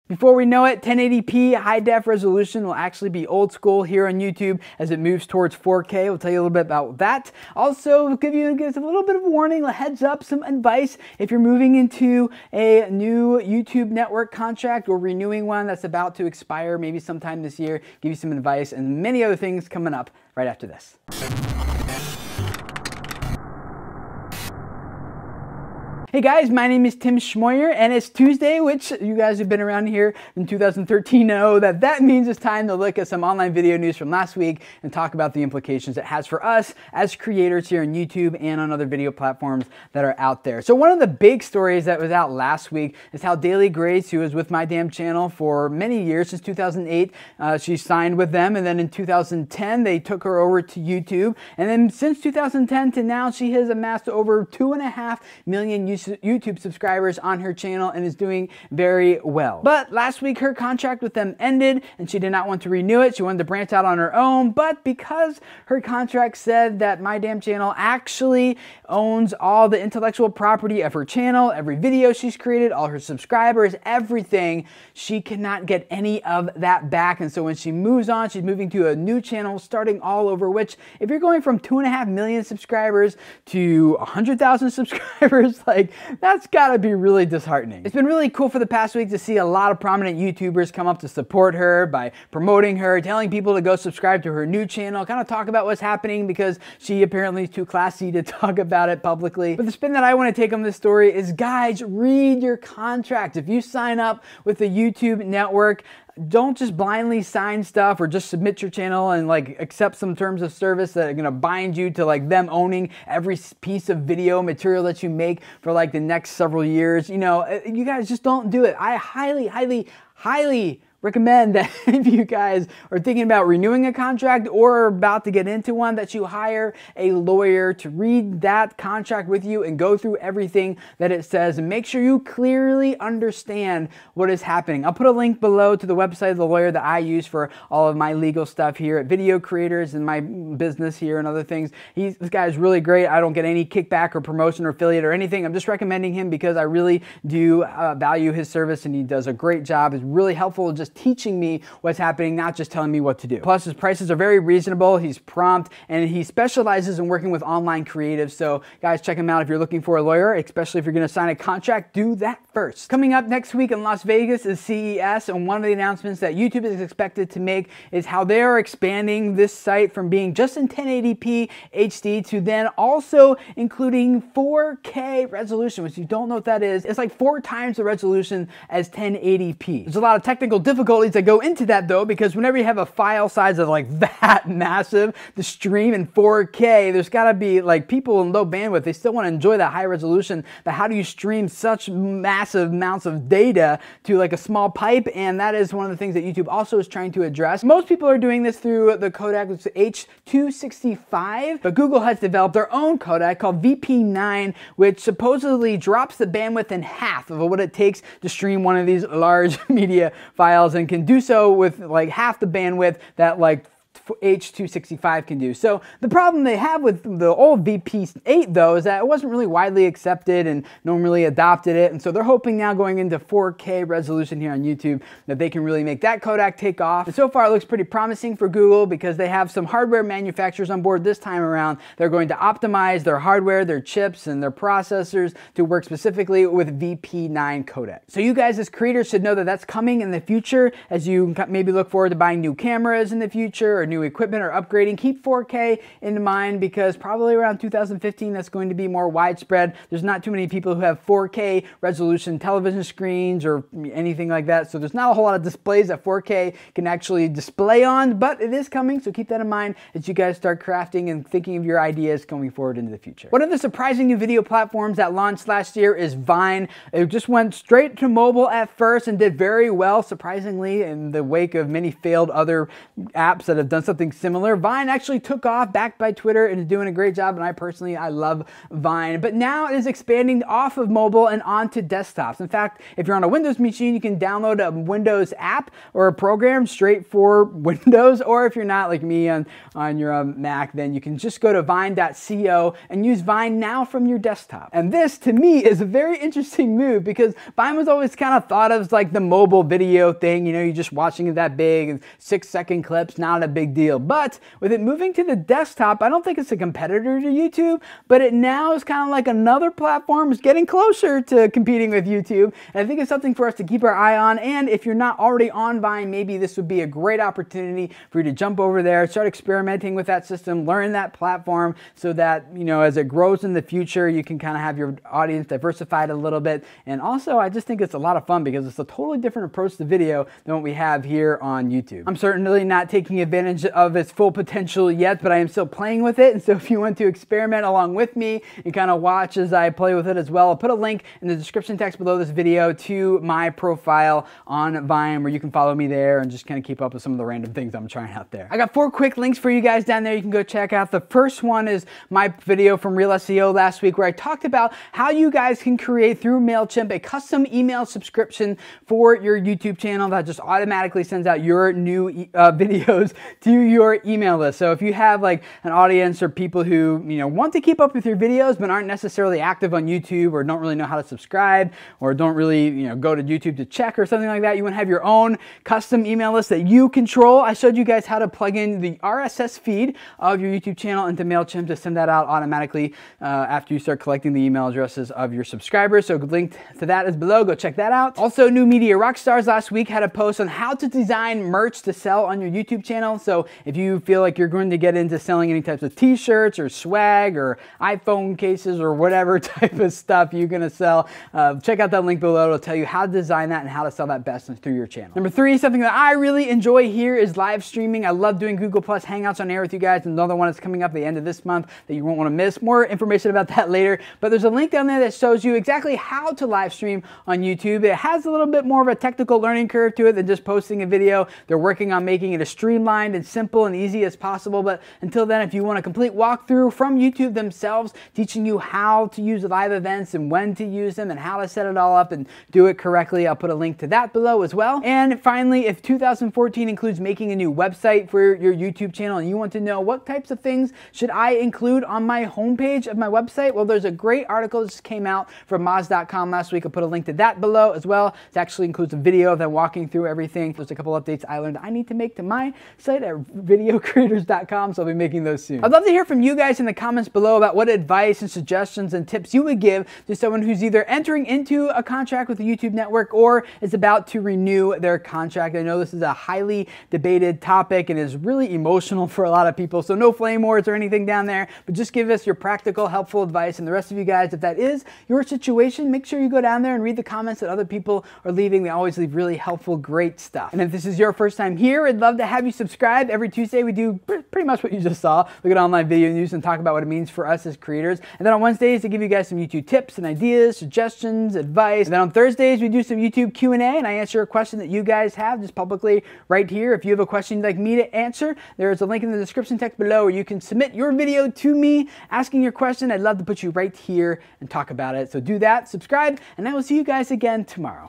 Before we know it, 1080p high def resolution will actually be old school here on YouTube as it moves towards 4K. We'll tell you a little bit about that. Also, we'll give you a little bit of a warning, a heads up, some advice if you're moving into a new YouTube network contract or renewing one that's about to expire maybe sometime this year. Give you some advice and many other things coming up right after this. Hey guys, my name is Tim Schmoyer and it's Tuesday, which you guys who've been around here in 2013 know that means it's time to look at some online video news from last week and talk about the implications it has for us as creators here on YouTube and on other video platforms that are out there. So one of the big stories that was out last week is how Daily Grace, who was with my damn channel for many years, since 2008, she signed with them, and then in 2010 they took her over to YouTube, and then since 2010 to now she has amassed over 2.5 million YouTube subscribers on her channel and is doing very well. But last week her contract with them ended and she did not want to renew it. She wanted to branch out on her own, but because her contract said that my damn channel actually owns all the intellectual property of her channel, every video she's created, all her subscribers, everything, she cannot get any of that back. And so when she moves on, she's moving to a new channel, starting all over, which if you're going from 2.5 million subscribers to 100,000 subscribers, like, that's gotta be really disheartening. It's been really cool for the past week to see a lot of prominent YouTubers come up to support her by promoting her, telling people to go subscribe to her new channel, kind of talk about what's happening because she apparently is too classy to talk about it publicly. But the spin that I want to take on this story is, guys, read your contract. If you sign up with the YouTube network, don't just blindly sign stuff or just submit your channel and like accept some terms of service that are gonna bind you to like them owning every piece of video material that you make for like the next several years. You know, you guys just don't do it. I highly recommend that if you guys are thinking about renewing a contract or about to get into one, that you hire a lawyer to read that contract with you and go through everything that it says and make sure you clearly understand what is happening. I'll put a link below to the website of the lawyer that I use for all of my legal stuff here at Video Creators and my business here and other things. This guy is really great. I don't get any kickback or promotion or affiliate or anything. I'm just recommending him because I really do value his service and he does a great job. It's really helpful just teaching me what's happening, not just telling me what to do. Plus, his prices are very reasonable, he's prompt, and he specializes in working with online creatives. So guys, check him out if you're looking for a lawyer, especially if you're gonna sign a contract, do that first. Coming up next week in Las Vegas is CES, and one of the announcements that YouTube is expected to make is how they are expanding this site from being just in 1080p HD to then also including 4K resolution, which you don't know what that is. It's like 4 times the resolution as 1080p. There's a lot of technical difficulties that go into that though, because whenever you have a file size of like that massive to stream in 4K, there's gotta be like people in low bandwidth, they still wanna enjoy that high resolution, but how do you stream such massive amounts of data to like a small pipe? And that is one of the things that YouTube also is trying to address. Most people are doing this through the codec, which is H.265, but Google has developed their own codec called VP9, which supposedly drops the bandwidth in half of what it takes to stream one of these large media files, and can do so with like half the bandwidth that like H.265 can do. So the problem they have with the old VP8 though is that it wasn't really widely accepted and no one really adopted it, and so they're hoping now going into 4K resolution here on YouTube that they can really make that codec take off. And so far it looks pretty promising for Google because they have some hardware manufacturers on board this time around. They're going to optimize their hardware, their chips, and their processors to work specifically with VP9 codec. So you guys as creators should know that that's coming in the future as you maybe look forward to buying new cameras in the future or new equipment or upgrading. Keep 4K in mind because probably around 2015 that's going to be more widespread. There's not too many people who have 4K resolution television screens or anything like that, so there's not a whole lot of displays that 4K can actually display on, but it is coming, so keep that in mind as you guys start crafting and thinking of your ideas going forward into the future. One of the surprising new video platforms that launched last year is Vine. It just went straight to mobile at first and did very well, surprisingly, in the wake of many failed other apps that have done something similar. Vine actually took off, backed by Twitter, and is doing a great job, and I love Vine. But now it is expanding off of mobile and onto desktops. In fact, if you're on a Windows machine, you can download a Windows app or a program straight for Windows, or if you're not like me on your Mac, then you can just go to vine.co and use Vine now from your desktop. And this, to me, is a very interesting move because Vine was always kind of thought of as like the mobile video thing. You know, you're just watching it that big and 6-second clips, not a big deal. But with it moving to the desktop, I don't think it's a competitor to YouTube, but it now is kind of like another platform. It's getting closer to competing with YouTube. And I think it's something for us to keep our eye on. And if you're not already on Vine, maybe this would be a great opportunity for you to jump over there, start experimenting with that system, learn that platform so that, you know, as it grows in the future, you can kind of have your audience diversified a little bit. And also, I just think it's a lot of fun because it's a totally different approach to video than what we have here on YouTube. I'm certainly not taking advantage of its full potential yet, but I am still playing with it. And so if you want to experiment along with me and kind of watch as I play with it as well, I'll put a link in the description text below this video to my profile on Vine where you can follow me there and just kind of keep up with some of the random things I'm trying out there. I got 4 quick links for you guys down there you can go check out. The first one is my video from Real SEO last week where I talked about how you guys can create through MailChimp a custom email subscription for your YouTube channel that just automatically sends out your new videos to your email list. So if you have like an audience or people who, you know, want to keep up with your videos but aren't necessarily active on YouTube or don't really know how to subscribe or don't really, you know, go to YouTube to check or something like that, you want to have your own custom email list that you control. I showed you guys how to plug in the RSS feed of your YouTube channel into MailChimp to send that out automatically after you start collecting the email addresses of your subscribers. So link to that is below. Go check that out. Also, New Media Rockstars last week had a post on how to design merch to sell on your YouTube channel. So if you feel like you're going to get into selling any types of t-shirts or swag or iPhone cases or whatever type of stuff you're going to sell, check out that link below. It'll tell you how to design that and how to sell that best through your channel. Number 3, something that I really enjoy here is live streaming. I love doing Google Plus Hangouts on air with you guys. Another one is coming up at the end of this month that you won't want to miss. More information about that later, but there's a link down there that shows you exactly how to live stream on YouTube. It has a little bit more of a technical learning curve to it than just posting a video. They're working on making it as streamlined and simple and easy as possible, but until then, if you want a complete walkthrough from YouTube themselves, teaching you how to use live events and when to use them and how to set it all up and do it correctly, I'll put a link to that below as well. And finally, if 2014 includes making a new website for your YouTube channel and you want to know what types of things should I include on my homepage of my website, well, there's a great article that just came out from Moz.com last week. I'll put a link to that below as well. It actually includes a video of them walking through everything. There's a couple updates I learned I need to make to my site at VideoCreators.com, so I'll be making those soon. I'd love to hear from you guys in the comments below about what advice and suggestions and tips you would give to someone who's either entering into a contract with the YouTube network or is about to renew their contract. I know this is a highly debated topic and is really emotional for a lot of people, so no flame wars or anything down there, but just give us your practical, helpful advice. And the rest of you guys, if that is your situation, make sure you go down there and read the comments that other people are leaving. They always leave really helpful, great stuff. And if this is your first time here, I'd love to have you subscribe. Every Tuesday we do pretty much what you just saw. Look at online video news and talk about what it means for us as creators. And then on Wednesdays, I give you guys some YouTube tips and ideas, suggestions, advice. And then on Thursdays, we do some YouTube Q&A and I answer a question that you guys have just publicly right here. If you have a question you'd like me to answer, there's a link in the description text below where you can submit your video to me asking your question. I'd love to put you right here and talk about it. So do that, subscribe, and I will see you guys again tomorrow.